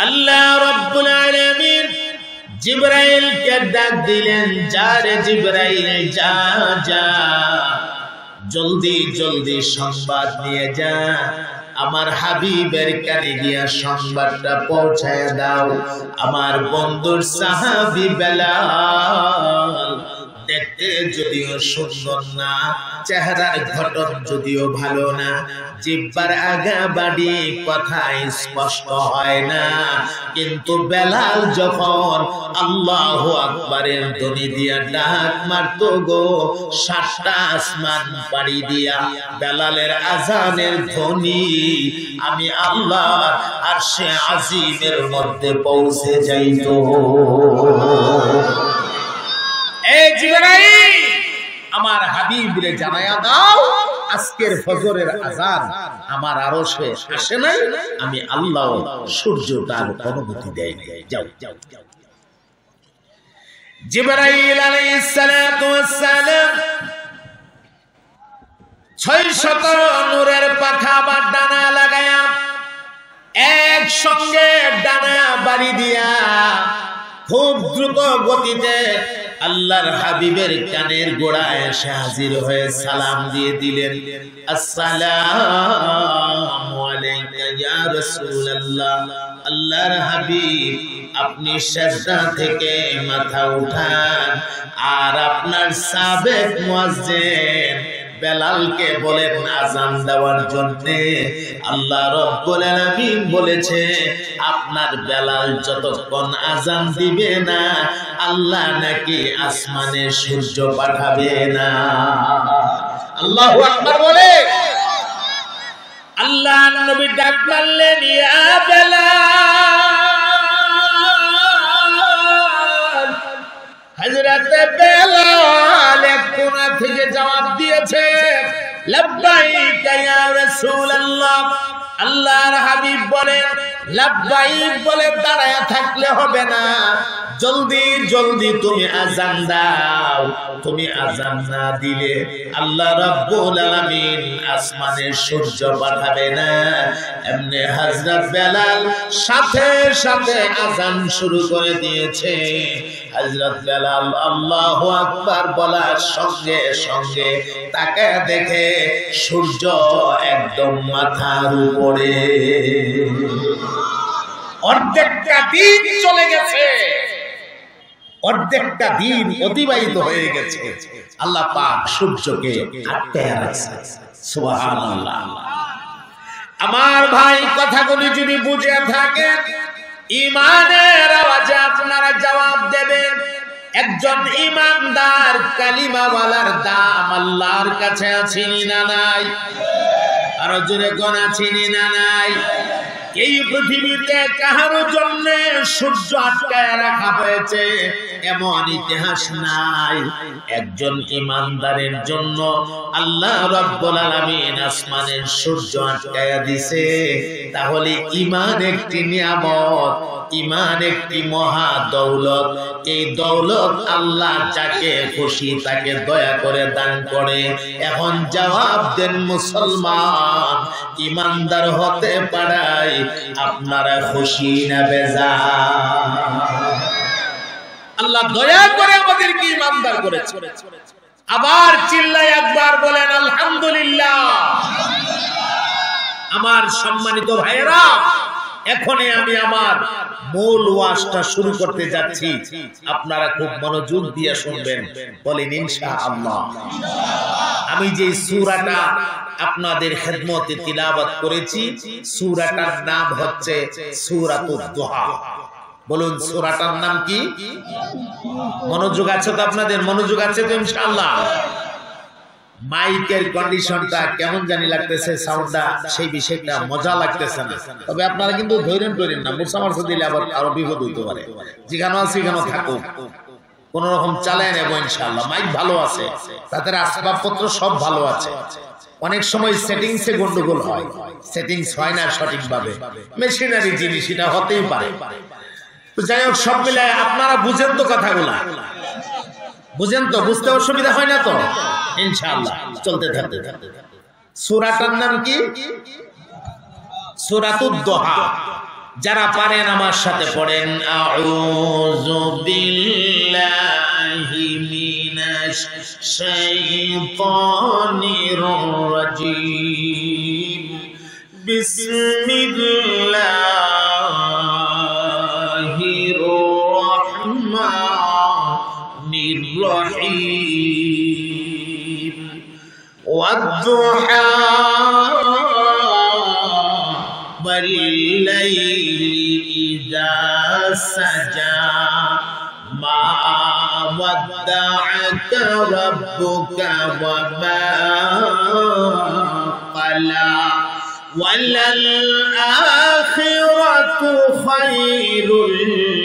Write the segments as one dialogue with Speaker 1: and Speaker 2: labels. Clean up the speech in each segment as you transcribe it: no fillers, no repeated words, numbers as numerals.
Speaker 1: আল্লাহ রাব্বুল আলামিন জিবরাইলকে ডাক দিলেন, যা রে জিবরাইল, যা যা, জলদি জলদি সংবাদ নিয়ে যা, আমার হাবিবের কানে গিয়া সংবাদটা পৌঁছায় দাও। আমার বন্ধুর সাহাবী বেলাল দেখতে যদিও সুন্দর না, চেহারার গঠন যদিও ভালো না, জিহ্বার আগা বাড়ি কথা স্পষ্ট হয় না, কিন্তু বেলাল যখন আল্লাহু আকবারের ধ্বনি দিয়া ডাক মারতো গো, 7টা আসমান পাড়ি দিয়া বেলালের আজানের ধ্বনি আমি আল্লাহর আরশে আজিমের মধ্যে পৌঁছে যাইতো। এই জিবরাইল, আমার হাবিবরে জানায়া দাও আজকের ফজরের আযান আমার আরশে আসে নাই, আমি আল্লাহ সূর্যটার অনুমতি দেই নাই। যাও যাও যাও। জিবরাইল আলাইহিস সালাতু ওয়াস সালাম 600 নূরের পাখা বা ডানা লাগায়া একসঙ্গে ডানা বাড়ি দিয়া খুব দ্রুত গতিতে আল্লাহর হাবিবের কানের গোড়ায় এসে হাজির হয়ে সালাম দিয়ে দিলেন, আসসালামু আলাইকা ইয়া রাসূলুল্লাহ। আল্লাহর হাবিব, আপনি সিজদা থেকে মাথা উঠান আর আপনার সাবেক মুয়াজ্জিন বেলালকে বলেন আযান দেওয়ার জন্য। আল্লাহ রাব্বুল আলামিন বলেছে, আপনার বেলাল যতক্ষণ আযান দিবে না, আল্লাহ নাকি আসমানে সূর্য পাঠাবে না। আল্লাহু আকবার বলে আল্লাহ নবী ডাক মারলেন, ইয়া বেলাল। হযরত বেলাল এক কোণা থেকে জবাব দিয়েছে, লাব্বাইকা ইয়া রাসূলুল্লাহ। আল্লাহর হাবিব বলেন, লাব্বাইক বলে দাঁড়ায় থাকলে হবে না, জলদি জলদি তুমি আযান দাও। তুমি আযান না দিলে আল্লাহ রাব্বুল আলামিন আসমানে সূর্য পাঠাবে না। এমনি হযরত বেলাল সাথে সাথে আযান শুরু করে দিয়েছে। হযরত বেলাল আল্লাহু আকবার বলার সঙ্গে সঙ্গে তাকায় দেখে সূর্য একদম মাথার উপরে। অর্ধেকটা দিন চলে গেছে, অর্ধেকটা দিন অতিবাহিত হয়ে গেছে, আল্লাহ পাক সূর্যকে আটকায় রাখছে। সুবহানাল্লাহ। আমার ভাই, কথাগুলি যদি বুঝে থাকেন, ঈমানের আওয়াজে আপনারা জবাব দেবেন। একজন ঈমানদার কালিমাওয়ালার দাম আল্লাহর কাছে আছে না নাই? আরো জোরে কোন আছে না নাই? এই পৃথিবীতে কাহারো জন্য সূর্য আটকায় রাখা হয়েছে এমন ইতিহাস নাই। একজন ঈমানদারের জন্য আল্লাহ রাব্বুল আলামিন আসমানের সূর্য আটকায়া দিয়েছে। তাহলে ঈমান একটি নিয়ামত, ঈমান একটি মহা দৌলত। এই দৌলত আল্লাহ যাকে খুশি তাকে দয়া করে দান করে। এখন জবাব দেন মুসলমান, ঈমানদার হতে পারাই আপনারা খুশি না বেজার? আল্লাহ দয়া করে আমাদেরকে ঈমানদার করেছে। আবার চিল্লায় একবার বলেন আলহামদুলিল্লাহ। আমার সম্মানিত ভাইয়েরা, এখনই আমি আমার মূল ওয়াজটা শুরু করতে যাচ্ছি। আপনারা খুব মনোযোগ দিয়ে শুনবেন, বলেন ইনশাআল্লাহ। আমি যে সূরাটা আপনাদের খেদমতে তিলাওয়াত করেছি, সূরাটার নাম হচ্ছে সূরাতুদ দুহা। বলুন সূরাটার নাম কি? মনোযোগ আছে তো আপনাদের? মনোযোগ আছে তো ইনশাআল্লাহ? মাইকের কন্ডিশনটা কেমন জানি লাগতেছে, সাউন্ডটা সেই বিষয়টা মজা লাগতেছে না। তবে আপনারা কিন্তু ধৈর্য করেন না, মুসামারসা দিলে আবার আরো বিপদ হইতে পারে। যেখানে আছে সেখানে থাকুক, কোন রকম চালায় নেব ইনশাআল্লাহ। মাইক ভালো আছে, তাদের আসবাবপত্র সব ভালো আছে। অনেক সময় সেটিংসে গন্ডগোল হয়, সেটিংস হয় না সঠিকভাবে, মেশিনারি জিনিস, এটা হতেই পারে। তো যাই হোক, সব মিলায় আপনারা বুঝেন তো কথাগুলা? বুঝেন তো? বুঝতে অসুবিধা হয় না তো? ইনশাআল্লাহ চলতে থাকতে। সূরাটার নাম কি? সূরাতুদ দুহা। যারা পারেন আমার সাথে পড়েন আউযু বিল্লাহি মিনাশ শাইতানির রাজীম বিসমিল্লাহির রাহমানির রহিম ওয়াদ-দুহা والليل إذا سجى ما ودعك ربك وما قلى وللآخرة خير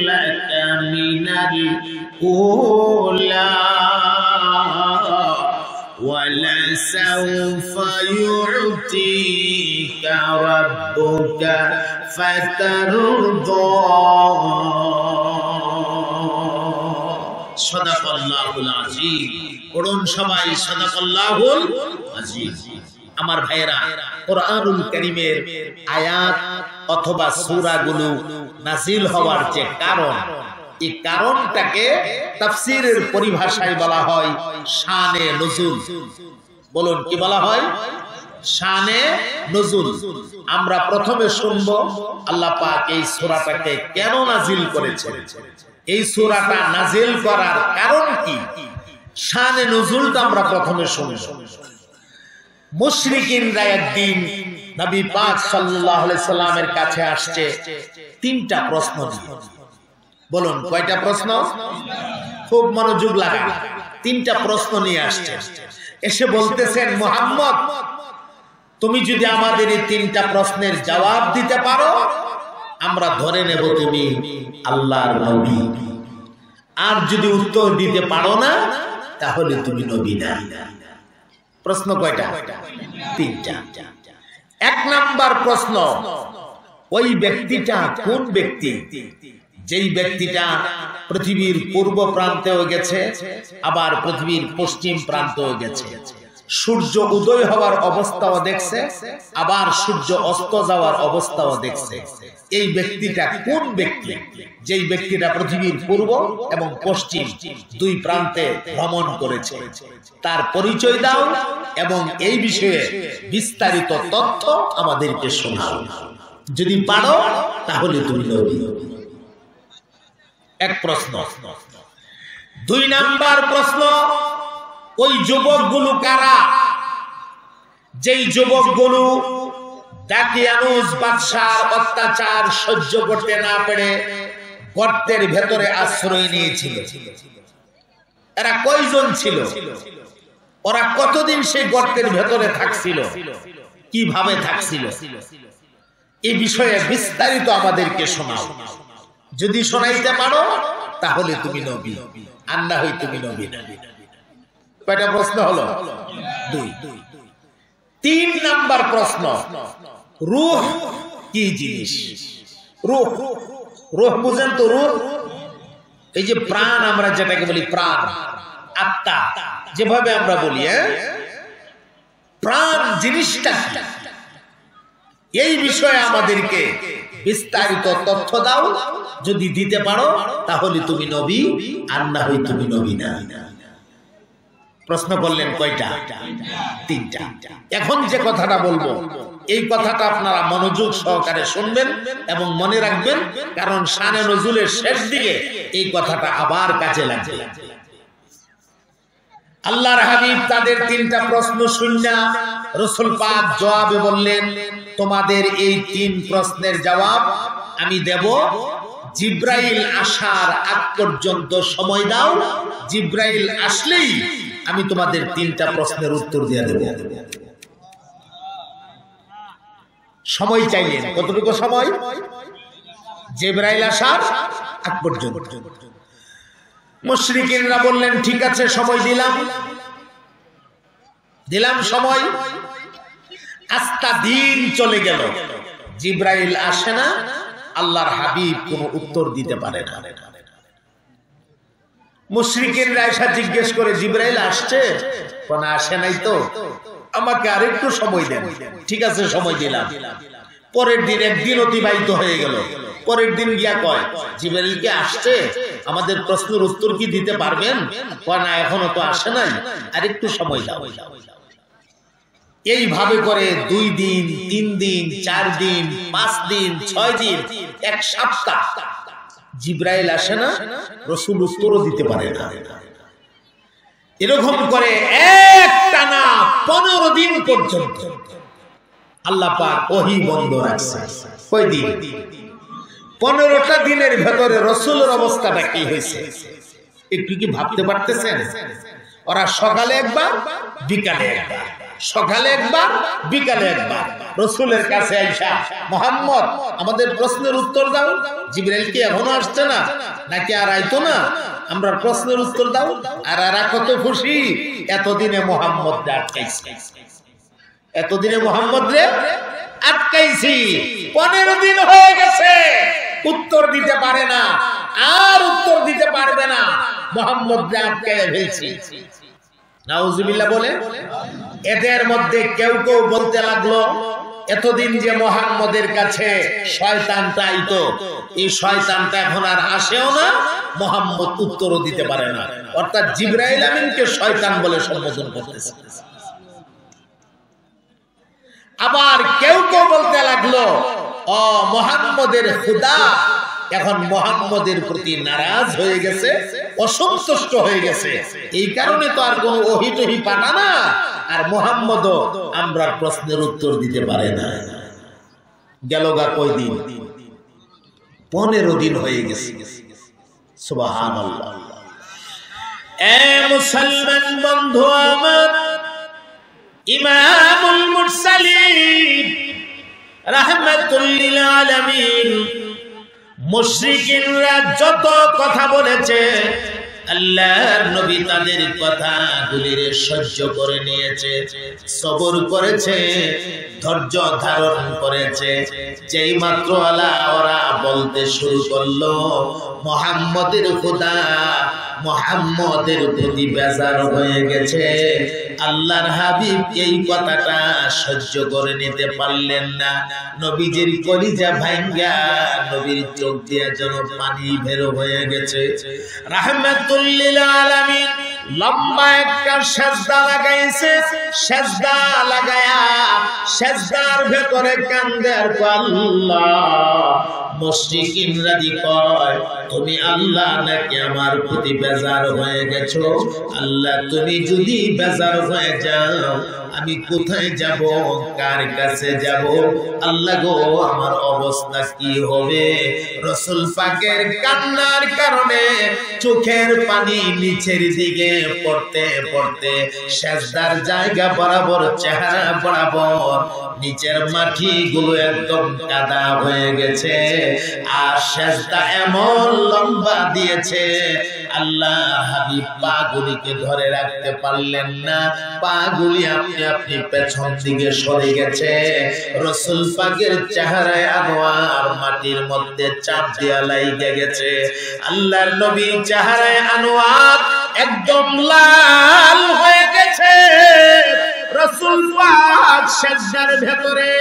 Speaker 1: لك من الأولى ولسوف يعطيك ربك فترضى সাদাকাল্লাহুল আযীম। পড়ুন সবাই সাদাকাল্লাহুল আযীম। আমার ভাইয়েরা, কোরআনুল কারীমের আয়াত অথবা সূরাগুলো নাযিল হওয়ার যে কারণ, এই কারণটাকে তাফসীরের পরিভাষায় বলা হয় শানে নুজুল। বলুন কি বলা হয়? শানে নুজুল। আমরা প্রথমে শুনব আল্লাহ পাক এই সূরাটাকে কেন নাযিল করেছেন, এই সূরাটা নাযিল করার কারণ কি, শানে নুজুলটা আমরা প্রথমে শুনব। মুশরিকিনরা একদিন নবী পাক সাল্লাল্লাহু আলাইহি সাল্লামের কাছে আসছে তিনটা প্রশ্ন নিয়ে। বলুন কয়টা প্রশ্ন? খুব মনোযোগ লাগান। তিনটা প্রশ্ন নিয়ে আসছে। এসে বলতেছেন, মুহাম্মদ তুমি যদি আমাদের এই তিনটা প্রশ্নের জবাব দিতে পারো, আমরা ধরে নেব তুমি আল্লাহর নবী। আর যদি উত্তর দিতে পারো না, তাহলে তুমি নবী না। প্রশ্ন কয়টা? তিনটা। এক নাম্বার প্রশ্ন, ওই ব্যক্তিটা কোন ব্যক্তি যেই ব্যক্তিটা পৃথিবীর পূর্ব প্রান্তেও গেছে, আবার পৃথিবীর পশ্চিম প্রান্তেও গেছে, সূর্য উদয় হওয়ার অবস্থাও দেখছে, আবার সূর্য অস্ত যাওয়ার অবস্থাও দেখছে। এই ব্যক্তিটা কোন ব্যক্তি যেই ব্যক্তিটা পৃথিবীর পূর্ব এবং পশ্চিম দুই প্রান্তে ভ্রমণ করেছে? তার পরিচয় দাও এবং এই বিষয়ে বিস্তারিত তথ্য আমাদেরকে শোনাও। যদি পারো তাহলে তুমি নবী। এক প্রশ্ন। দুই নাম্বার প্রশ্ন, ওই যুবকগুলো কারা যেই যুবকগুলো দাকিয়ানুস বাদশার অত্যাচার সহ্য করতে না পেরে গর্তের ভেতরে আশ্রয় নিয়েছিল? এরা কয়জন ছিল? ওরা কতদিন সেই গর্তের ভেতরে থাকছিল? কিভাবে থাকছিল? এই বিষয়ে বিস্তারিত আমাদেরকে শোনাও। যদি শোনাইতে পারো তাহলে তুমি নবী, আর না হয় তুমি নবী না। কয়টা প্রশ্ন হলো? দুই। তিন নাম্বার প্রশ্ন, রূহ কি জিনিস? রূহ, রূহ বুঝেন তো? রূহ এই যে প্রাণ, আমরা যেটাকে বলি প্রাণ, আত্মা যেভাবে আমরা বলি, প্রাণ জিনিসটা কি? এই বিষয়ে আমাদেরকে বিস্তারিত তথ্য দাও। যদি দিতে পারো তাহলে তুমি নবী, আর না হয় তুমি নবী না। প্রশ্ন করলেন কয়টা? তিনটা। এখন যে কথাটা বলবো, এই কথাটা আপনারা মনোযোগ সহকারে শুনবেন এবং মনে রাখবেন, কারণ শানে নজুলের শেষ দিকে এই কথাটা আবার কাজে লাগবে। আল্লাহর হাবিব তাদের তিনটা প্রশ্ন শুননা রাসূল পাক জবাবে বললেন, তোমাদের এই তিন প্রশ্নের জবাব আমি দেব, জিব্রাইল আসার আগ পর্যন্ত সময় দাও। জিব্রাইল আসলেই আমি তোমাদের তিনটা প্রশ্নের উত্তর দিয়ে দেব। সময় চাইলেন, কতটুকু সময়? জিব্রাইল আসার আগ পর্যন্ত। মুশরিকিনরা বললেন, ঠিক আছে সময় দিলাম সময়। আস্তা দিন চলে গেল, জিব্রাইল আসে না, আল্লাহর হাবিব কোনো উত্তর দিতে পারে না। মুশরিকিনরা এসে জিজ্ঞেস করে, জিব্রাইল আসছে? কোনো আসে নাই তো, আমাকে আরেকটু সময় দেন। ঠিক আছে সময় দিলাম। পরের দিন একদিন অতিবাহিত হয়ে গেল। পরের দিন গিয়া কয়, জিবরাইল কি আসছে? আমাদের প্রশ্নের উত্তর কি দিতে পারবেন? কয় না, এখনো তো আসে নাই, আর একটু সময় দাও। এইভাবে করে 2 দিন, 3 দিন, 4 দিন, 5 দিন, 6 দিন, 1 সপ্তাহ জিবরাইল আসে না, রাসূল উত্তরও দিতে পারে না। এরকম করে একটানা 15 দিন পর্যন্ত আল্লাহ পাক ওহী বন্ধ রাখছে। কয় দিন? 15টা দিনের ভেতরে রাসূলের অবস্থাটা কি হয়েছে একটু কি ভাবতে পারতেছেন? ওরা সকালে একবার, বিকালে একবার, সকালে একবার, বিকালে একবার রাসূলের কাছে আইসা, মুহাম্মদ আমাদের প্রশ্নের উত্তর দাও। জিবরাইল কি এখনো আসছে না নাকি আর আইতো না? আমরা প্রশ্নের উত্তর দাও। আর এরা কত খুশি, এতদিনে মুহাম্মদ রে আটকাইছি, এতদিনে মুহাম্মদ রে আটকাইছি। 15 দিন হয়ে গেছে, উত্তর দিতে পারে না, আর উত্তর দিতে পারবে না, মুহাম্মদ রে আটকাইয়া ফেলছি। নাউজুবিল্লাহ বলে। এদের মধ্যে কেউ কেউ বলতে লাগলো, এতদিন যে মুহাম্মদের কাছে শয়তানটা আইতো, এই শয়তানটা এখন আর আসেও না, মুহাম্মদ উত্তরও দিতে পারে না। অর্থাৎ জিবরাইল আমিনকে শয়তান বলে সম্বোধন করতেছে। আবার কেউ কেউ বলতে লাগলো, ও মুহাম্মদের খোদা এখন মুহাম্মদের প্রতি নারাজ হয়ে গেছে, অসন্তুষ্ট হয়ে গেছে, এই কারণে তো আর কোনো ওহী টহী পাঠা না, আর মুহাম্মদও আমরা প্রশ্নের উত্তর দিতে পারে না। গেল গা কয়দিন? 15 দিন হয়ে গেছে। সুবহানাল্লাহ। এ মুসলমান বন্ধু আমার, ইমামুল মুরসালিন রাহমাতুল লিল আলামিন মুশরিকিনরা যত কথা বলেছে, আল্লাহর নবী তাদের কথাগুলির সহ্য করে নিয়েছে, সবর করেছে, ধৈর্য ধারণ করেছে। যেই মাত্র ওরা বলতে শুরু করলো মুহাম্মদের খোদা মুহাম্মদের প্রতি বেজার হয়ে গেছে, আল্লাহর হাবিব এই কথাটা সহ্য করে নিতে পারলেন না। নবীজির কলিজা ভাঙ্গা নবীর চোখ দিয়ে যেন পানি বের হয়ে গেছে। রাহমাতুল লিল আলামিন লম্বা একটা সেজদা লাগাইছে, সেজদা লাগায়া সেজদার ভেতরে কান্দে আর আল্লাহ। মুশরিকিনরা দি কয়, তুমি আল্লাহ নাকি আমার প্রতি বেজার হয়ে গেছো? আল্লাহ তুমি যদি বেজার হয়ে যাও, আমি কোথায় যাব, কার কাছে যাব? আল্লাহ গো, আমার অবস্থা কি হবে? রাসূল পাকের কান্নার কারণে চোখের পানি নিচের দিকে পড়তে পড়তে সেজদার জায়গা বরাবর, চেহারা বরাবর নিচের মাটি গুলো একদম কাদা হয়ে গেছে। আর সেজদা এমন লম্বা দিয়েছে, আল্লাহ হাবিব পা গুলিকে ধরে রাখতে পারলেন না, পা গুলি আপনি আপনি পেছন দিকে সরে গেছে। রাসূল পাকের চেহারায় আনোয়ার মাটির মধ্যে চাপ দিয়া লাইগে গেছে। আল্লাহর নবী চেহারায় আনোয়ার একদম লাল হয়ে গেছে। রাসূল পাক সেজদার ভেতরে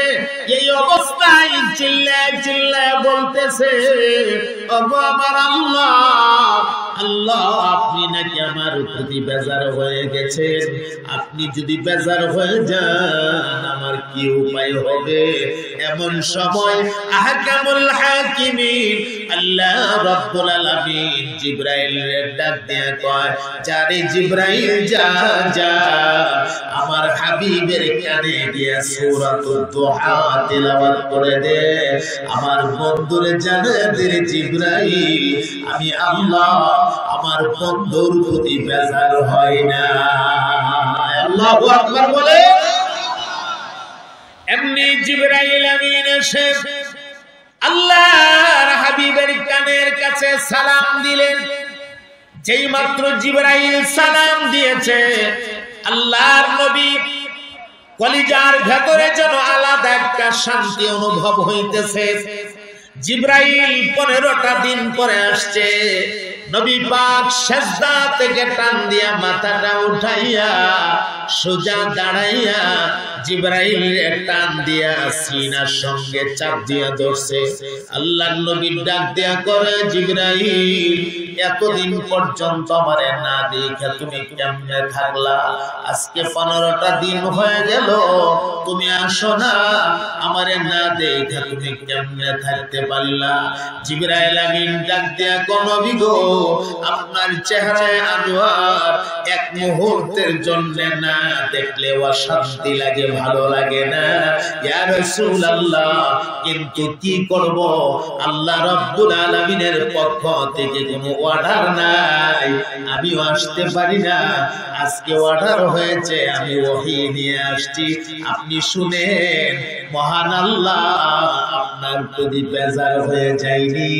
Speaker 1: এই অবস্থায় চিল্লায় চিল্লায় বলতেছে, ওগো আমার আল্লাহ, আল্লাহ আপনি নাকি আমার প্রতি বেজার হয়ে গেছেন? আপনি যদি বেজার হয়ে যান আমার কি উপায় হবে? এমন সময় আহকামুল হাকিমিন আল্লাহ রাব্বুল আলামিন জিবরাইলের ডাক দিয়ে কয়, যারে জিবরাইল যা যা আমার হাবিবের কানে গিয়ে সূরাতুদ দুহা তেলাওয়াত করে দে। আমার বন্ধুরে জানে দিলে জিবরাইল আমি আল্লাহ আমার বন্ধুর প্রতি বেজার হয় না। আল্লাহু আকবার বলে। এমনি জিবরাইল আমিন এসে আল্লাহর হাবিবের কানের কাছে সালাম দিলেন। যেই মাত্র জিবরাইল সালাম দিয়েছে, আল্লাহর নবী কলিজার ভেতরে যেন আলাদা একটা শান্তি অনুভব হইতেছে। জিবরাইল 15টা দিন পরে আসছে নবী পাক সিজদা থেকে টান দিয়া মাথাটা উঠাইয়া সোজা দাঁড়াইয়া জিবরাইলের টান দিয়া সিনার সঙ্গে চাপ দিয়া ধরছে। আল্লাহর নবী ডাক দিয়া করে, জিবরাইল এতদিন পর্যন্ত আমারে না দেখে তুমি কেমনে থাকলা? আজকে 15টা দিন হয়ে গেল তুমি আসো না, আমারে না দেখে তুমি কেমনে থাকতে পারলা? জিবরাইল আমিন ডাক দিয়া কোন নবী গো, আপনার চেহারায় আনোয়ার এক মুহূর্তের জন্য না দেখলে অশান্তি লাগে, ভালো লাগে না ইয়া রাসূলুল্লাহ। কিন্তু কি করব, আল্লাহ রাব্বুল আলামিনের পক্ষ থেকে কোনো অর্ডার নাই, আমিও আসতে পারি না। আজকে অর্ডার হয়েছে, আমি ওহী নিয়ে আসছি, আপনি শুনেন। মহান আল্লাহ আপনার প্রতি বেজার হয়ে যায়নি,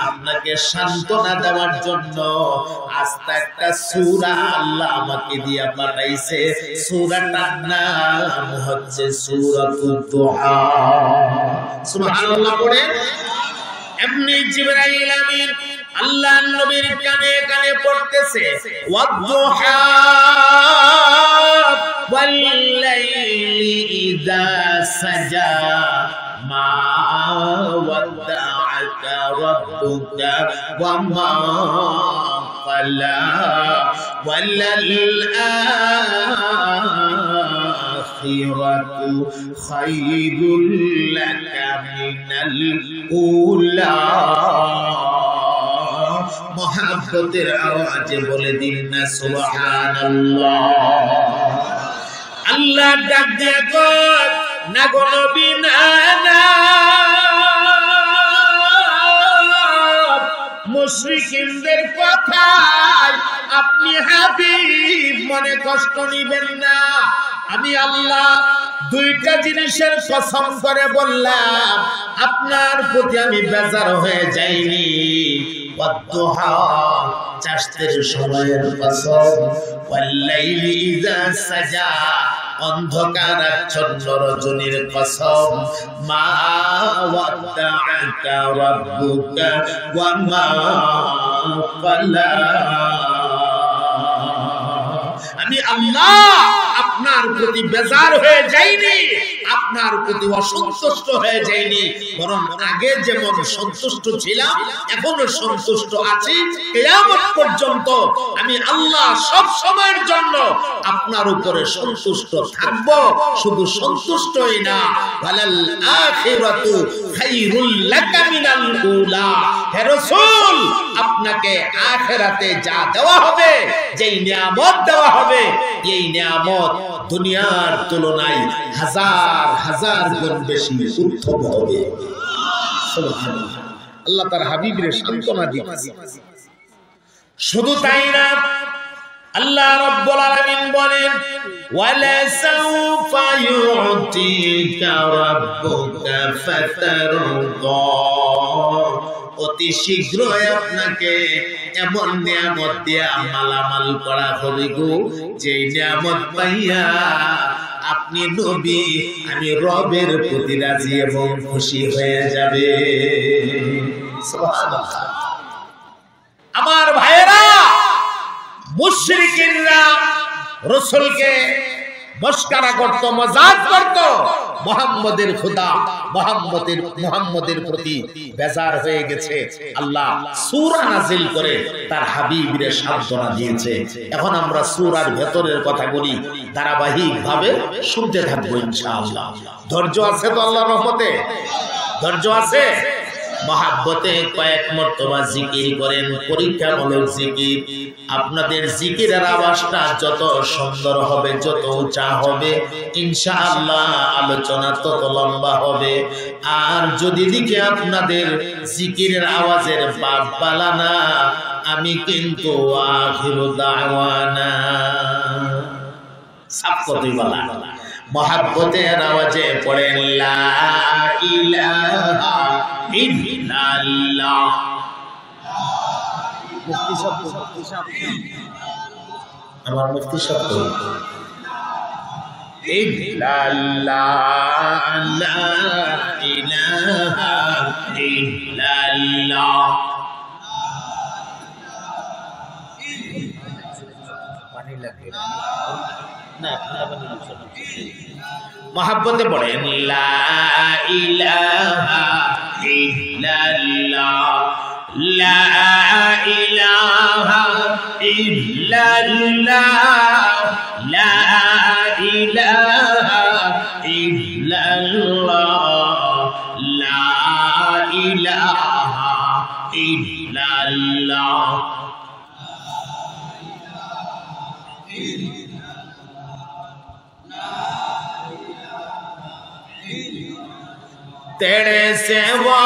Speaker 1: আপনাকে সান্ত্বনা দেওয়ার জন্য আস্তে একটা সূরা আল্লাহ আমাকে দিয়ে পাঠাইছে। সূরাটার নাম হচ্ছে সূরাতুদ দুহা। সুবহানাল্লাহ পড়ে এমনি জিবরাইল আমিন আল্লাহর নবীর কানে কানে পড়তেছে, ওয়াদ-দুহা ওয়াল-লাইলি ইযা সাজা মা ওয়াদ্দাআকা রাব্বুকা ওয়া মা ক্বালা ওয়ালাল আখিরাতু খায়রুল লাকা মিনাল উলা। মোহাব্বতের আওয়াজে বলে দিন না সুবহানাল্লাহ। আল্লাহ ডাক দিয়া কর, না গো নবী না না, মুশরিকিনদের কথায় আপনি হাবিব মনে কষ্ট নিবেন না। আমি আল্লাহ দুইটা জিনিসের কসম করে বললাম, আপনার প্রতি আমি বেজার হয়ে যাইনি। ওয়াদ-দুহা চাষের সময়ের কসম, ওয়াল-লাইলি ইযা সাজা অন্ধকার আচ্ছন্ন রজনীর কসম, মা ওয়াদ্দাআকা রাব্বুকা ওয়া মা ক্বালা। আমি আল্লাহ আপনার প্রতি বেজার হয়ে যাইনি, আপনার প্রতি অসন্তুষ্ট হয়ে যাইনি, বরং আগে যেমন সন্তুষ্ট ছিলাম এখনো সন্তুষ্ট আছি। কিয়ামত পর্যন্ত আমি আল্লাহ সব সময়ের জন্য আপনার উপরে সন্তুষ্ট থাকব। শুধু সন্তুষ্টই না, ওয়ালাল আখিরাতু খায়রুল লাকা মিনাল উলা। হে রাসূল, আপনাকে আখিরাতে যা দেওয়া হবে, যেই নিয়ামত দেওয়া হবে, এই নিয়ামত দুনিয়ার তুলনায় হাজার হাজার গুণ বেশি উত্তম হবে। সুবহানাল্লাহ। আল্লাহ তার হাবিবের সান্ত্বনা দিয়েছে। শুধু তাই না, আল্লাহ রাব্বুল আলামিন বলেন, ওয়ালা সাউফা ইউতিকা রাব্বুকা ফাতারদা। অতি শীঘ্রই আপনাকে এমন নিয়ামত দিয়া মালামাল করা হবে গো, যে নিয়ামত পাইয়া আপনি নবী আমি রবের প্রতি রাজি এবং খুশি হয়ে যাবে। সুবহানাল্লাহ। আমার ভাইয়েরা, মুশরিকিনরা রাসূলকে মস্করা করত, মজাক করত। মুহাম্মদের খোদা মুহাম্মদের প্রতি বেজার হয়ে গেছে। আল্লাহ সূরা নাযিল করে তার হাবিবের সান্ত্বনা দিয়েছে। এখন আমরা সূরার ভেতরের কথাগুলি ধারাবাহিকভাবে শুনতে থাকবো ইনশাআল্লাহ। ধৈর্য আছে তো আল্লাহর রহমতে? ধৈর্য আছে? মহাব্বতে কয়েক মর্তবা জিকির করেন, পরীক্ষামূলক জিকির। আপনাদের জিকিরের আওয়াজটা যত সুন্দর হবে, যত উঁচা হবে, ইনশাআল্লাহ আলোচনা তত লম্বা হবে। আর যদি দিকে আপনাদের জিকিরের আওয়াজের বাপ বালানা, আমি কিন্তু আখিরু দাওয়ানা সাপ কতই বলা। মহাব্বতের আওয়াজে পড়েন লা ইলাহা ইল্লাল্লাহ। আমার মুফতি শব্দ ইল্লাল্লাহ, লা ইলাহা ইল্লাল্লাহ। না মহাব্বতে পড়েন লা ইলাহা ইল্লাল্লাহ লা ইলাহা ইল্লাল্লাহ লা ইলাহা ইল্লাল্লাহ লা ইলাহা ইল্লাল্লাহ तेरे सेवा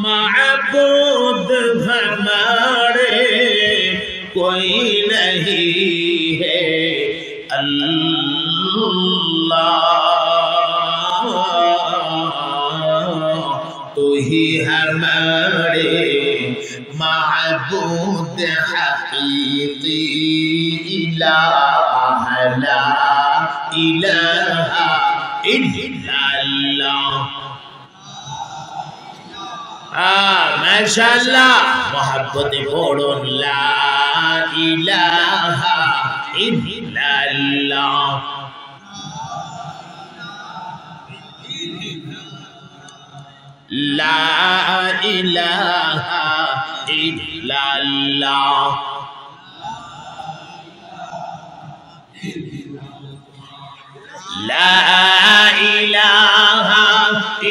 Speaker 1: माबूद हमारे कोई नहीं है अल्लाह तू ही हमारे माबूद हकीकी इलाह ला इलाहा इल्लल्लाह माशाअल्लाह मोहब्बते पढ़ुन ला इलाहा इल्लल्लाह ला इलाहा इल्लल्लाह ला इलाहा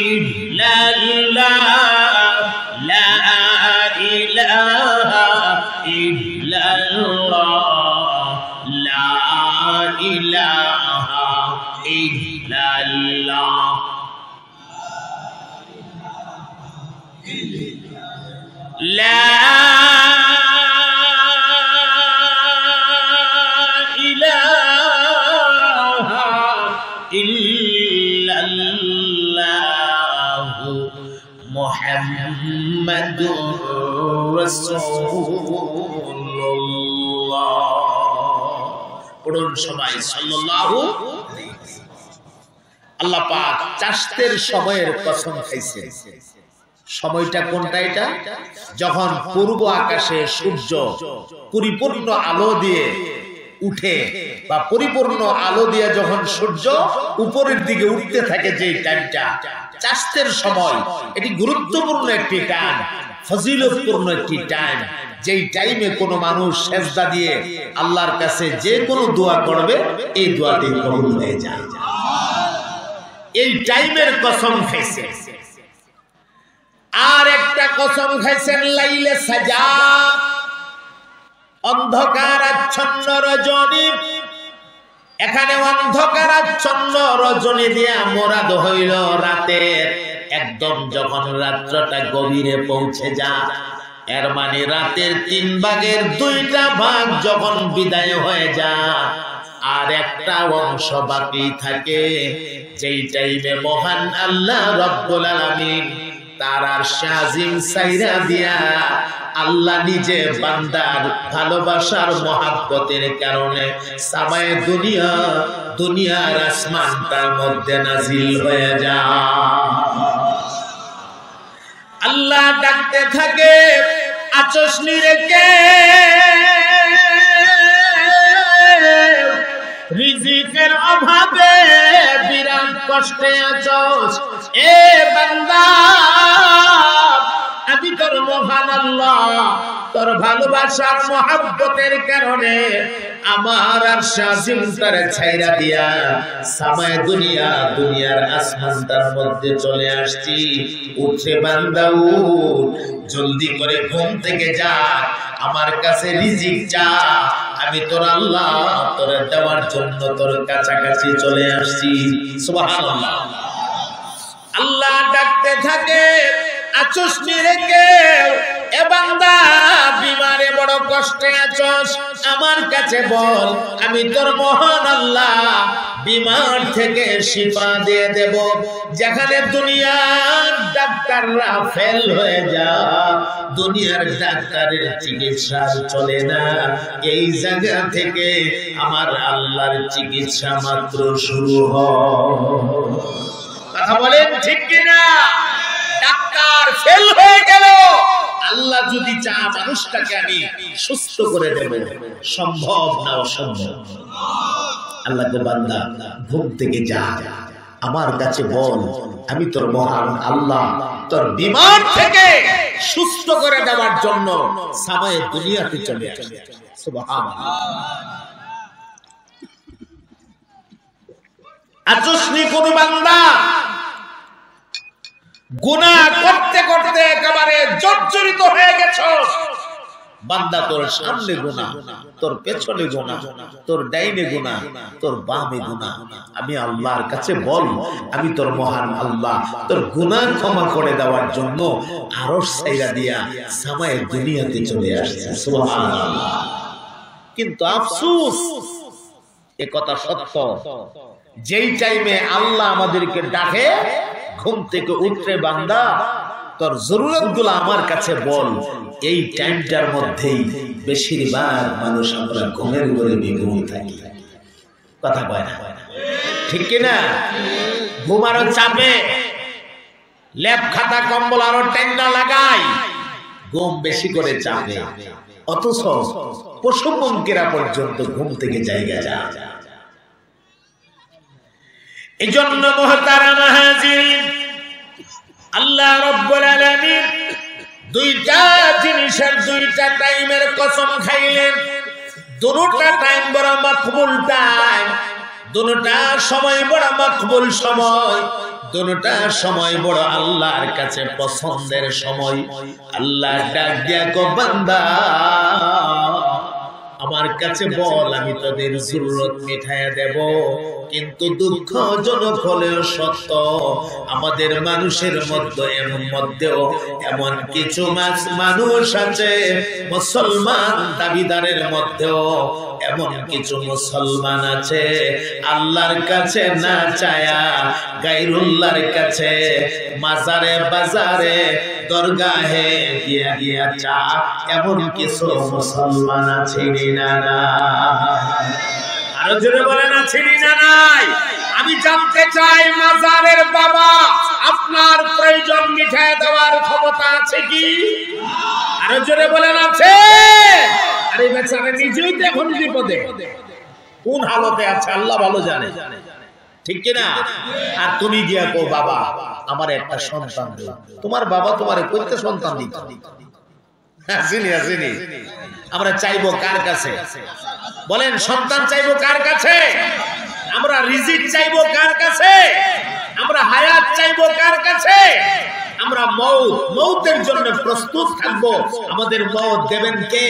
Speaker 1: इल्लल्लाह ला इलाहा इल्लल्लाह ला इलाहा इल्लल्लाह ला মুহাম্মাদুর রাসূলুল্লাহ পড়ুন সবাই সাল্লাল্লাহু আলাইহি ওয়াসাল্লাম। আল্লাহ পাক চাষতের সময়ের কসম খাইছেন। সময়টা কোনটা? এটা যখন পূর্ব আকাশে সূর্য পরিপূর্ণ আলো দিয়ে উঠে বা পরিপূর্ণ আলো দিয়ে যখন সূর্য উপরের দিকে উঠতে থাকে, যে টাইমটা চাষতের সময়, এটি গুরুত্বপূর্ণ একটি টাইম, ফজিলতপূর্ণ একটি টাইম। যেই টাইমে কোনো মানুষ সেজদা দিয়ে আল্লাহর কাছে যে কোনো দোয়া করবে, এই দোয়াটি কবুল হয়ে যায়। এই টাইমের কসম খাইছে। আর একটা কসম খাইছেন লাইলে সাজা, অন্ধকার আচ্ছন্ন রজনী। এখানে অন্ধকার আচ্ছন্ন রজনী দিয়া মোরাদ হইল রাতের একদম যখন রাত্রটা গভীরে পৌঁছে যায়, এর মানে রাতের 3 ভাগের 2টা ভাগ যখন বিদায় হয়ে যায়, আর একটা অংশ বাকি থাকে, যেই টাইমে মহান আল্লাহ রব্বুল আলামিন তার আরশে আজিম সাইরা দিয়া আল্লাহ নিজে বান্দার ভালোবাসার মহাব্বতের কারণে সামায়ে দুনিয়ার আসমানটার মধ্যে নাজিল হয়ে যায়। আল্লাহ ডাকতে থাকে, আচস নিরেকে রিজিকের অভাবে বিরাট কষ্টে আছস, এ বান্দা আমি তোর মহান আল্লাহ তোর ভালোবাসার মহাব্বতের কারণে আমার আরশে আজিমটারে ছাইরা দিয়া সামায়ে দুনিয়ার আসমানটার মধ্যে চলে আসছি। উঠে বান্দা উঠ, জলদি করে ঘুম থেকে যা, আমার কাছে রিজিক চা, আমি তোর আল্লাহ তোর দেওয়ার জন্য তোর কাছাকাছি চলে আসছি। সুবহানাল্লাহ। আল্লাহ ডাকতে থাকে, আছস নিরেকে এ বান্দা বিমারে বড় কষ্টে আছস, আমার কাছে বল, আমি তোর মহান আল্লাহ বিমার থেকে শিফা দিয়ে দেব। যেখানে দুনিয়ার ডাক্তাররা ফেল হয়ে যায়, দুনিয়ার ডাক্তারের চিকিৎসা চলে না, এই জায়গা থেকে আমার আল্লাহর চিকিৎসা মাত্র শুরু হয়। কথা বলেন ঠিক কিনা? ডাক্তার ফেল হয়ে গেল, আল্লাহ যদি চায় মানুষটাকে আমি সুস্থ করে দেব, সম্ভব না অসম্ভব। আল্লাহ কে বান্দা ঘুম থেকে যা, আমার কাছে বল, আমি তোর মহান আল্লাহ তোর বিমার থেকে সুস্থ করে দেওয়ার জন্য সামায়ে দুনিয়াতে চলে আসে। সুবহানাল্লাহ। আচসনি কোন বান্দা গুনাহ করতে করতে একেবারে জর্জরিত হয়ে গেছো, বান্দা তোর সামনে গুনাহ, তোর পেছনে গুনাহ, তোর ডাইনে গুনাহ, তোর বামে গুনাহ, আমি আল্লাহর কাছে বল, আমি তোর মহান আল্লাহ তোর গুনাহ ক্ষমা করে দেওয়ার জন্য আরশ ছাইরা দিয়া সামায়ে দুনিয়াতে চলে আসছে। সুবহানাল্লাহ। কিন্তু আফসোস, এ কথা সত্য, যেই টাইমে আল্লাহ আমাদেরকে ডাকে ঘুম থেকে উঠে বান্দা তোর জরুরতগুলো আমার কাছে বল, এই টাইমটার মধ্যেই বেশিরভাগ মানুষ আমরা ঘুমের উপরে বিঘুম থাকি। কথা কয় না, ঠিক কিনা? ঘুম আরো চাপে, লেপ খাতা কম্বল আরো টেন্ডা লাগাই, ঘুম বেশি করে চাপে, অথচ পশু পঙ্কিরা পর্যন্ত ঘুম থেকে জায়গা যায়। এই জন্য মুহতারাম হাজিরিন, আল্লাহ রাব্বুল আলামিন দুইটা জিনিসের দুইটা টাইমের কসম খাইলেন। দুটোটা টাইম বড় মাকবুল টাইম, দুটোটা সময় বড় মাকবুল সময়, দুটোটা সময় বড় আল্লাহর কাছে পছন্দের সময়। আল্লাহ ডাক দিয়া কো বান্দা আমার কাছে বল, আমি তোদের জরুরত মিটাইয়া দেব। কিন্তু দুঃখজনক হলেও সত্য, আমাদের মানুষের মধ্যেও এমন কিছু মানুষ আছে, মুসলমান দাবিদারের মধ্যেও এমন কিছু মুসলমান আছে আল্লাহর কাছে না চায়া গায়রুল্লাহর কাছে মাজারে বাজারে দরগাহে গিয়া গিয়া চা, এমন কিছু মুসলমান আছে না? আরো জোরে বলেন আছে না নাই? আমি জানতে চাই মাজারের বাবা আপনার প্রয়োজন মিটায় দেওয়ার ক্ষমতা আছে কি? আরো জোরে বলেন আছে? আরে বেচারা নিজেই তো এখন বিপদে, কোন হালতে আছে আল্লাহ ভালো জানে, ঠিক কিনা? আর তুমি গিয়া কো বাবা আমার একটা সন্তান দাও, তোমার বাবা তোমারে কইতে সন্তান দিত? আসেনি আসেনি। আমরা চাইবো কার কাছে? বলেন, সন্তান চাইবো কার কাছে? আমরা রিজিক চাইবো কার কাছে? আমরা হায়াত চাইবো কার কাছে? আমরা মৌতের জন্য প্রস্তুত থাকবো, আমাদের মৌত দেবেন কে?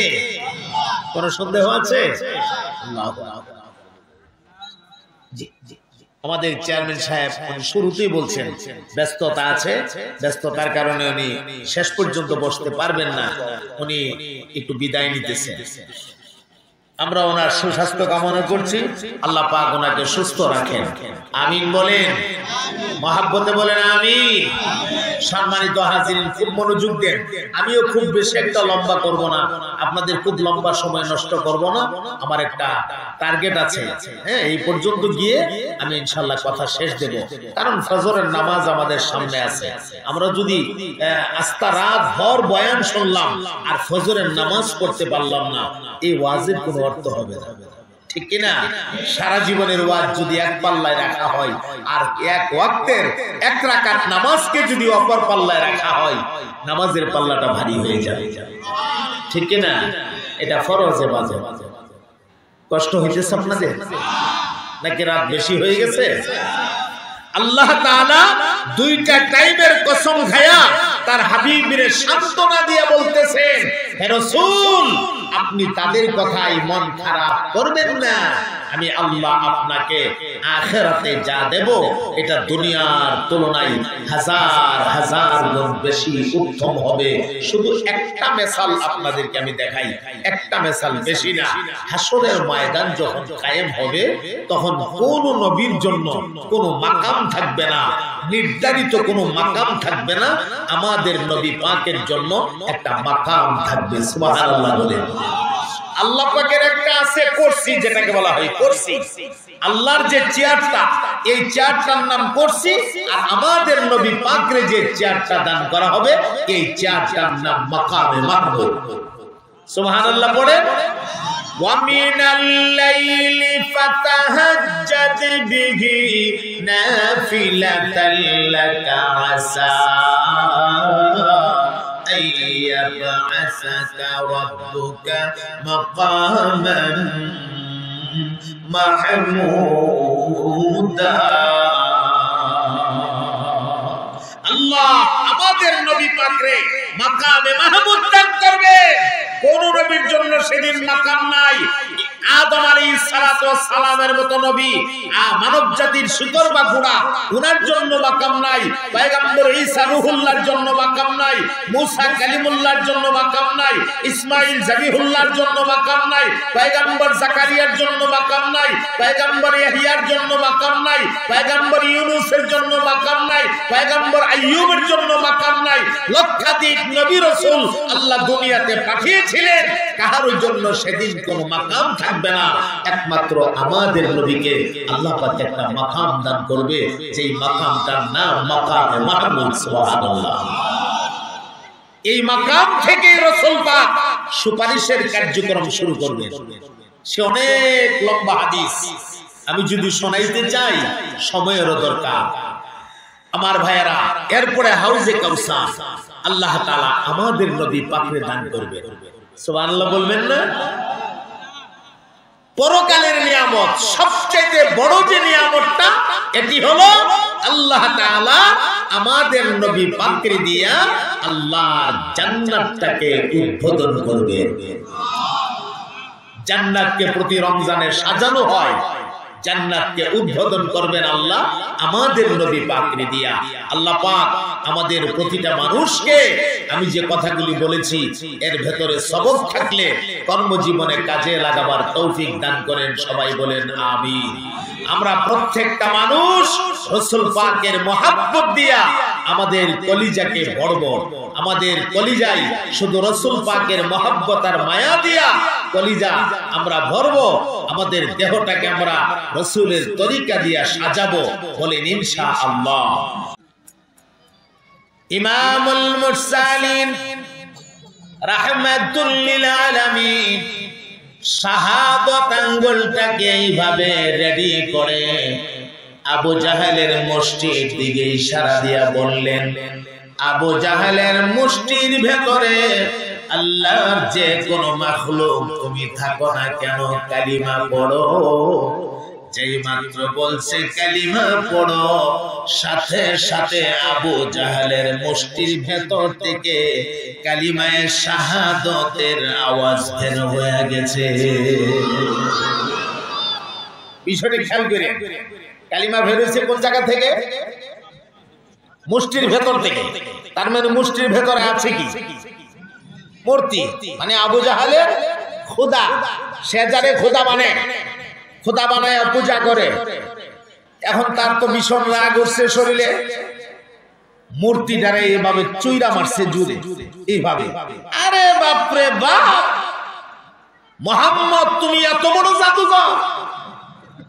Speaker 1: কোন সন্দেহ আছে? আমাদের চেয়ারম্যান সাহেব শুরুতেই বলছেন ব্যস্ততা আছে, ব্যস্ততার কারণে উনি শেষ পর্যন্ত বসতে পারবেন না, উনি একটু বিদায় নিতেছেন। আমরা ওনার সুস্বাস্থ্য কামনা করছি, আল্লাহ পাক ওনাকে সুস্থ রাখেন। আমিন বলেন, মহাব্বতে বলেন আমিন। সম্মানিত হাজিরিন, খুব মনোযোগ দেন। আমিও খুব বেশি একটা লম্বা করব না, আপনাদের খুব লম্বা সময় নষ্ট করব না। আমার একটা টার্গেট আছে, হ্যাঁ, এই পর্যন্ত গিয়ে আমি ইনশাআল্লাহ কথা শেষ দেব। কারণ ফজরের নামাজ আমাদের সামনে আছে। আমরা যদি আস্তা রাত ভর বয়ান শুনলাম আর ফজরের নামাজ পড়তে পারলাম না, এই ওয়াজের কোনো অর্থ হবে না, ঠিক কিনা? সারা জীবনের ওয়াজ যদি এক পাল্লায় রাখা হয় আর এক ওয়াক্তের এক রাকাত নামাজকে যদি অপর পাল্লায় রাখা হয়, নামাজের পাল্লাটা ভারী হয়ে যাবে, ঠিক কিনা? এটা ফরজে বাজে। কষ্ট হইতেছে আপনাদের নাকি রাত বেশি হয়ে গেছে? আল্লাহ তাআলা দুইটা টাইমের কসম খায়া তার হাবিবের সান্ত্বনা দিয়ে বলতেছেন, হে রাসূল আপনি তাদের কথায় মন খারাপ করবেন না, আমি আল্লাহ আপনাকে আখিরাতে যা দেব এটা দুনিয়ার তুলনায় হাজার হাজার গুণ বেশি উত্তম হবে। শুধু একটা মিসাল আপনাদেরকে আমি দেখাই, একটা মিসাল, বেশি না। হাসরের ময়দান যখন কায়েম হবে তখন কোন নবীর জন্য কোনো মাকাম থাকবে না, নির্ধারিত কোনো মাকাম থাকবে না। আমাদের নবী পাকের জন্য একটা মাকাম থাকবে। সুবহানাল্লাহ বলেন। আল্লাহ পাকের একটা আছে কুরসি, যেটাকে বলা হয় কুরসি। আল্লাহর যে চেয়ারটা, এই চেয়ারটার নাম কুরসি। আর আমাদের নবী পাকরে যে চেয়ারটা দান করা হবে, এই চেয়ারটার নাম মাকামে মাহমুদ। সুবহানাল্লাহ পড়ে। وَمِنَ اللَّيْلِ فَتَهَجَّدْ بِهِ نَافِلَةً لَكَ عَسَىٰ أَن يَبْعَثَكَ رَبُّكَ مَقَامًا মাহমুদা। আল্লাহ আমাদের নবী পাকরে মাকামে মাহমুদ দান করবে। কোন নবীর জন্য সেদিন মাকাম নাই। আদম আলাইহিস সালাতু ওয়াস সালামের মতো নবী, মানব জাতির শিকড় বা গোড়া, উনার জন্য মাকাম নাই। পয়গম্বর ঈসা রূহুল্লাহর জন্য মাকাম নাই। মুসা কালিমুল্লাহর জন্য মাকাম নাই। ইসমাঈল জাবিহুল্লাহর জন্য মাকাম নাই। পয়গম্বর জাকারিয়ার জন্য মাকাম নাই। পয়গম্বর ইয়াহইয়ার জন্য মাকাম নাই। পয়গম্বর ইউনূসের জন্য মাকাম নাই। পয়গম্বর আইয়ুবের জন্য মাকাম নাই। লক্ষাধিক নবী রাসূল আল্লাহ দুনিয়াতে পাঠিয়েছিলেন, কারোর জন্য সেদিন কোনো মাকাম থাকবে না। একমাত্র আমাদের নবীকে আল্লাহ পাক একটা মাকাম দান করবে, যেই মাকামটার নাম মাকামে মাহমুদ। সুবহানাল্লাহ। এই মাকাম থেকে রাসূল পাক সুপারিশের কার্যক্রম শুরু করবেন। সে অনেক লম্বা হাদিস, আমি যদি শোনাইতে চাই সময়েরও দরকার। আমার ভাইয়েরা, এরপরে হাউজে কাউসার আল্লাহ তাআলা আমাদের নবী পাকরে দান করবে। সুবহানাল্লাহ বলবেন না? পরকালের নিয়ামত, সবচেয়ে বড় যে নিয়ামতটা, এটি হলো আল্লাহ তাআলা আমাদের নবী পাকরে দিয়া আল্লাহর জান্নাতটাকে উদ্বোধন করবে। জান্নাতকে প্রতি রমজানে সাজানো হয়, জান্নাতকে উদ্বোধন করবেন আল্লাহ আমাদের নবী পাকরে দিয়া। আল্লাহ পাক আমাদের প্রতিটা মানুষকে, আমি যে কথাগুলি বলেছি এর ভেতরে সবক থাকলে কর্মজীবনে কাজে লাগাবার তৌফিক দান করেন। সবাই বলেন আমিন। আমরা প্রত্যেকটা মানুষ রাসূল পাকের মহব্বত দিয়া আমাদের কলিজাকে ভরব। আমাদের কলিজায় শুধু রাসূল পাকের মহব্বত আর মায়া দিয়া কলিজা আমরা ভরব। আমাদের দেহটাকে আমরা রাসূলের তরিকা দিয়া সাজাবো। বলেন ইনশাআল্লাহ। ইমামুল মুরসালিন রাহমাতুল লিল আলামিন শাহাদাত আঙ্গুলটাকে এইভাবে রেডি করে আবু জাহেলের মুষ্টির দিকে ইশারা দিয়া বললেন, আবু জাহেলের মুষ্টির ভেতরে আল্লাহর যে কোন মাখলুক তুমি থাকো না কেন, কালিমা পড়ো। যেই মাত্র বলছে কালিমা পড়ো, সাথে সাথে আবু জাহেলের মুষ্টির ভেতর থেকে কালিমায়ে শাহাদাতের আওয়াজ বের হয়ে গেছে। বিষয়টি খেয়াল করে, কালিমা বের হয়েছে কোন জায়গা থেকে? মুষ্টির ভেতর থেকে। তার মানে মুষ্টির ভেতরে আছে কি? মূর্তি, মানে আবু জাহেলের খোদা। সে যারে খোদা মানে, খোদা বানায় পূজা করে। এখন তার তো ভীষণ রাগ উঠছে শরীরে, মূর্তিটারে এইভাবে চুইরা মারছে জুড়ে, এইভাবে। আরে বাপরে বাপ, মুহাম্মদ তুমি এত বড় জাদুকর,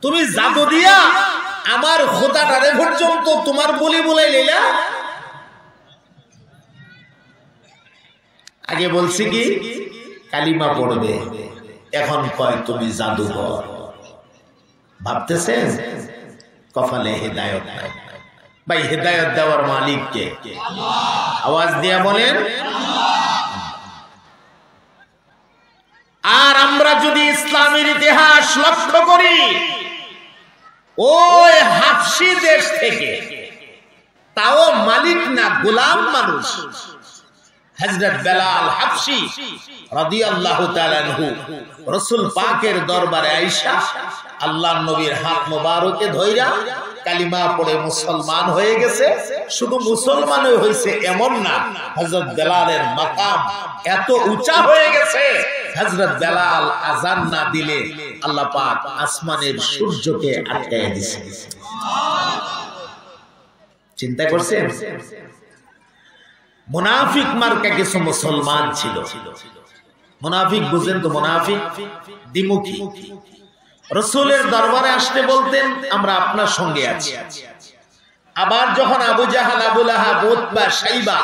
Speaker 1: তুমি জাদু দিয়া আমার খোদাটারে পর্যন্ত তোমার বলি বলাই লইলা। আগে বলছি কি কালিমা পড়বে, এখন কয় তুমি জাদুকর। ভাবতেছেন কপালে হেদায়েত নাই। ভাই হেদায়েত দেওয়ার মালিক কে? আওয়াজ দিয়া বলেন। আর আমরা যদি ইসলামের ইতিহাস লক্ষ্য করি, ওই হাবশী দেশ থেকে, তাও মালিক না, গোলাম মানুষ, হযরত বেলাল হাবশী রাদিয়াল্লাহু তাআলা আনহু রাসূল পাকের দরবারে আয়েশা আল্লাহর নবীর হাত মোবারকে ধইরা কালিমা পড়ে মুসলমান হয়ে গেছে। শুধু মুসলমান হয়েছে এমন না, হযরত বেলালের মাকাম এত উঁচা হয়ে গেছে, হযরত বেলাল আযান না দিলে আল্লাহ পাক আসমানের সূর্যকে আটকায় দিয়েছে। চিন্তা করছেন? মুনাফিক মার্কা কিছু মুসলমান ছিল, মুনাফিক বুঝেন তো, মুনাফিক দ্বিমুখী। রাসূলের দরবারে আসতে বলতেন আমরা আপনার সঙ্গে আছি। আবার যখন আবু জাহাল, আবু লাহাব, উতবা, শাইবা,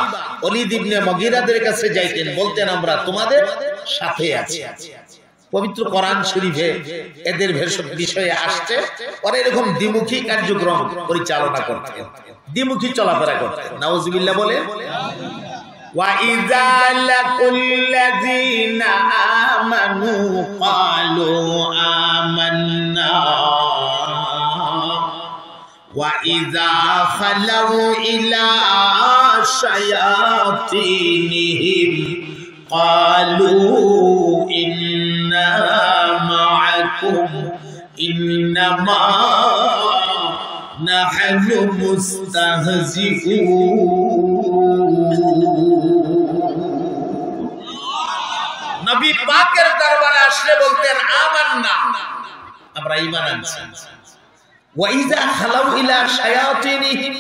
Speaker 1: ওলীদ ইবনে মুগীরাদের কাছে যাইতেন বলতেন আমরা তোমাদের সাথে আছি। পবিত্র কোরআন শরীফে এদের বিষয়ে আসছে, ওরা এরকম দ্বিমুখী কার্যক্রম পরিচালনা করতেন, দ্বিমুখী চলাফেরা করতেন। নাউজুবিল্লাহ বলে। وَإِذَا لَقُوا الَّذِينَ آمَنُوا قَالُوا آمَنَّا وَإِذَا خَلَوْا إِلَى شَيَاطِينِهِمْ قَالُوا إِنَّا مَعَكُمْ إِنَّمَا نَحْنُ مُسْتَهْزِئُونَ। নবী পাকের দরবারে আসলে বলতেন আমান্না, আমরা ঈমান আনছি। ওয়াইজা খালাউ ইলা শায়াতিনিহিম,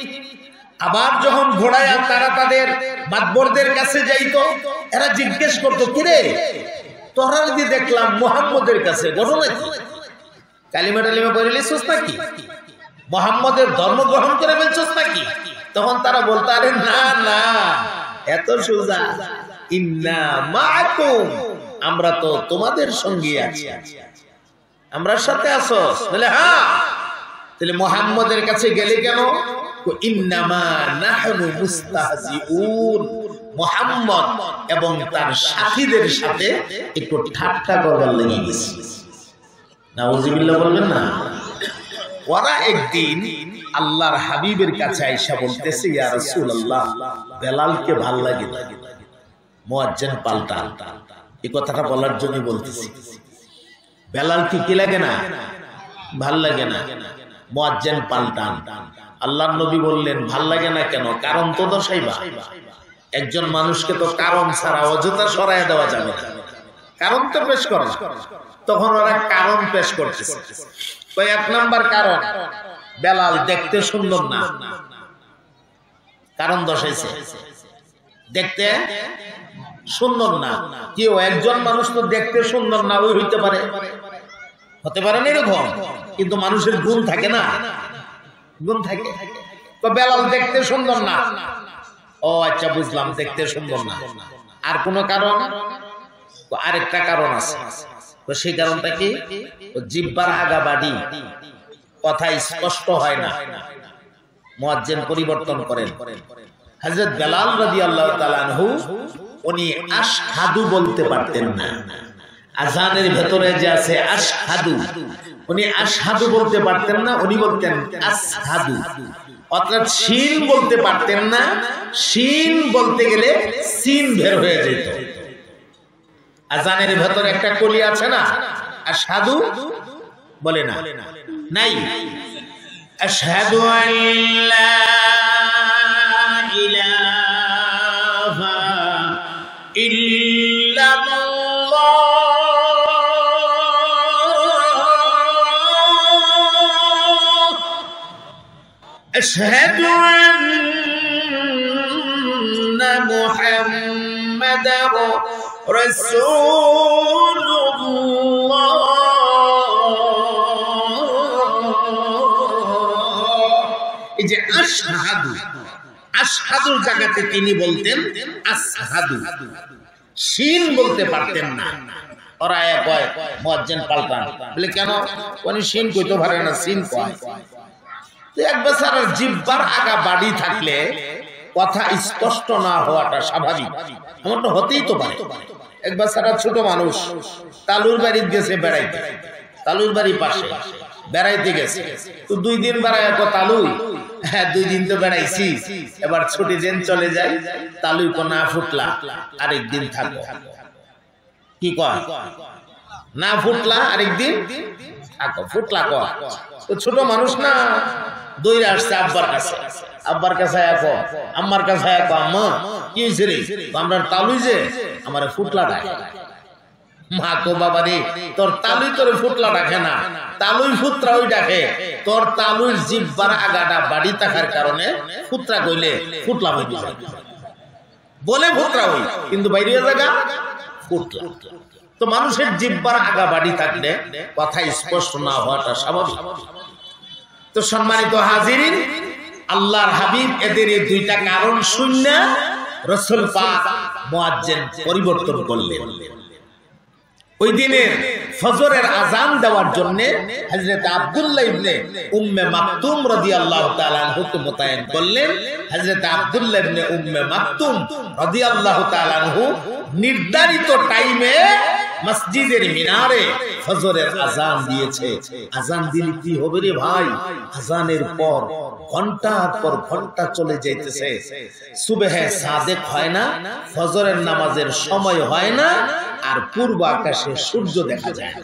Speaker 1: আবার যখন ঘোড়ায় তারা তাদের মাতবরদের কাছে যাইতো, এরা জিজ্ঞেস করতো কিরে তোরা যদি দেখলাম মুহাম্মদের কাছে, ঘটনা কি? কালিমা টালিমা পড়ে লিখছস নাকি? মুহাম্মদের ধর্ম গ্রহণ করে ফেলছস নাকি? তখন তারা বলতো আরে না না, এত সোজা, ইন্না মাআকুম, আমরা তো তোমাদের সঙ্গে আছি। আমরার সাথে আসস? বলে হ্যাঁ। তাহলে মুহাম্মদের কাছে গেলে কেন? ইন্নামা নাহনু মুস্তাহজিউন, মুহাম্মদ এবং তার সাথীদের সাথে একটু ঠাট্টা করবার লেগে গেছে। নাউজুবিল্লাহ বলবেন না? ওরা একদিন আল্লাহর হাবিবের কাছে আইসা বলতেছে ইয়া রাসূলুল্লাহ, বেলালকে ভাল লাগে না, মুয়াজ্জিন পাল্টান। এই কথাটা বলার জন্য বলতেছি, বেলালকে কি লাগে না? ভাল লাগে না, মুয়াজ্জিন পাল্টান। আল্লাহর নবী বললেন ভাল লাগে না কেন? কারণ তো দর্শাইবা। একজন মানুষকে তো কারণ ছাড়া অযথা সরায় দেওয়া যাবে না, কারণ তো পেশ করো। তখন ওরা কারণ পেশ করতেছে। এক নাম্বার কারণ, বেলাল দেখতে সুন্দর না, কারণ দর্শাইছে, দেখতে সুন্দর না। কেউ একজন মানুষ তো দেখতে সুন্দর না, ওই হইতে পারে, হতে পারে না এরকম, কিন্তু মানুষের গুণ থাকে না, গুণ থাকে। তো বেলাল দেখতে সুন্দর না, ও আচ্ছা বুঝলাম, দেখতে সুন্দর না। আর কোন কারণ? আরেকটা কারণ আছে। তো সেই কারণটা কি? জিহ্বার আগা বাড়ি, কথা স্পষ্ট হয় না, মুয়াজ্জিন পরিবর্তন করেন। হযরত বেলাল রাদিয়াল্লাহু তাআলা আনহু উনি আশহাদু বলতে পারতেন না। আযানের ভেতরে যে আছে আশহাদু, উনি আশহাদু বলতে পারতেন না, উনি বলতেন আসহাদু। অর্থাৎ শিন বলতে পারতেন না, শিন বলতে গেলে সিন বের হয়ে যেত। আযানের ভেতরে একটা কলি আছে না, আশহাদু বলে না, নাই। আশহাদু আল্লা ইলাহা ইল্লাল্লাহ আশহাদু আন্না মুহাম্মাদার রাসূলুল্লাহ। এই যে আশহাদু, আশহাদুর জায়গাতে তিনি বলতেন আসহাদু, শিন বলতে পারতেন না। ওরা কয় মুয়াজ্জিন পাল্টান, বলে কেন? উনি শিন কইতে পারে না, সিন কয়। তো এক বেচারার জিহ্বার আগা বাড়ি থাকলে কথা স্পষ্ট না হওয়াটা স্বাভাবিক, এমনটা হতেই তো পারে। এক বেচারা ছোট মানুষ তালুর বাড়িতে গেছে বেড়াইতে, তালুর বাড়ির পাশে বেড়াইতে গেছে। তো 2 দিন বেড়ায় তালুই, হ্যাঁ 2 দিন তো বেড়াইছি, এবার ছুটি দিন চলে যাই, তালুই কো না ফুটলা, আরেকদিন থাকো। কি কয়? না ফুটলা আরেকদিন থাকো, ফুটলা কয়। তো ছোট মানুষ না, দৌড়ে আসছে আব্বার কাছে, আব্বার কাছে আয়কো, আম্মার কাছে আয়কো, আম্মা কি হয়েছে রে? আমরা তালুই যে আমার ফুটলা ডাকে। মা তো বাবা রে, তোর তালুই তোর ফুটলা ডাকে না, তালুই ফুটরা ওই ডাকে। তোর তালুর জিহ্বার আগাটা বাড়ি থাকার কারণে ফুটরা কইলে ফুটলা হইতে যায়, বলে ফুটরা হই, কিন্তু বাইরে জায়গা উঠলাম। তো মানুষের জিহ্বার আগা বাড়ি থাকলে কথা স্পষ্ট না হওয়াটা স্বাভাবিক। তো সম্মানিত হাজিরিন, আল্লাহর হাবিব এদের এই দুইটা কারণ শুনে রাসূল পাক মুয়াজ্জিন পরিবর্তন করলেন। ওই দিনের ফজরের আজান দেওয়ার জন্য হযরত আব্দুল্লাহ ইবনে উম্মে মাকতুম রাদিয়াল্লাহু তাআলা আনহুকে মোতায়েন করলেন। হযরত আব্দুল্লাহ ইবনে উম্মে মাকতুম রাদিয়াল্লাহু তাআলা আনহু নির্ধারিত টাইমে মসজিদের মিনারে ফজরের আজান দিয়েছে। আজান দিলে কি হবে রে ভাই? আজানের পর ঘন্টার পর ঘন্টা চলে যাইতেছে, সুবহে সাদেক হয় না, ফজরের নামাজের সময় হয় না, আর পূর্ব আকাশে সূর্য দেখা যায়।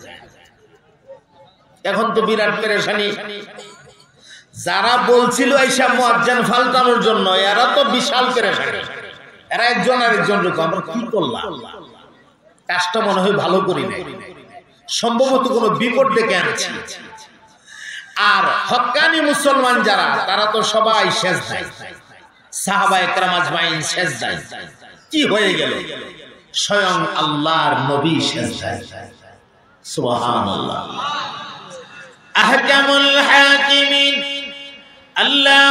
Speaker 1: এখন তো বিরাট পেরেশানি। যারা বলছিল এইসব মুয়াজ্জিন ফালতানোর জন্য, এরা তো বিশাল পেরেশানি। এরা একজন আরেকজন রকম, আমরা কি করলাম? কাজটা মনে হয় ভালো করি নাই, সম্ভবত কোনো বিপদ ডেকে আনছি। আর হক্কানি মুসলমান যারা, তারা তো সবাই সেজদায়, সাহাবায়ে কেরাম আজমাইন সেজদায়। কি হয়ে গেল? স্বয়ং আল্লাহর নবী সেজদায়। সুবহানাল্লাহ। আহকামুল হাকিমিন আল্লাহ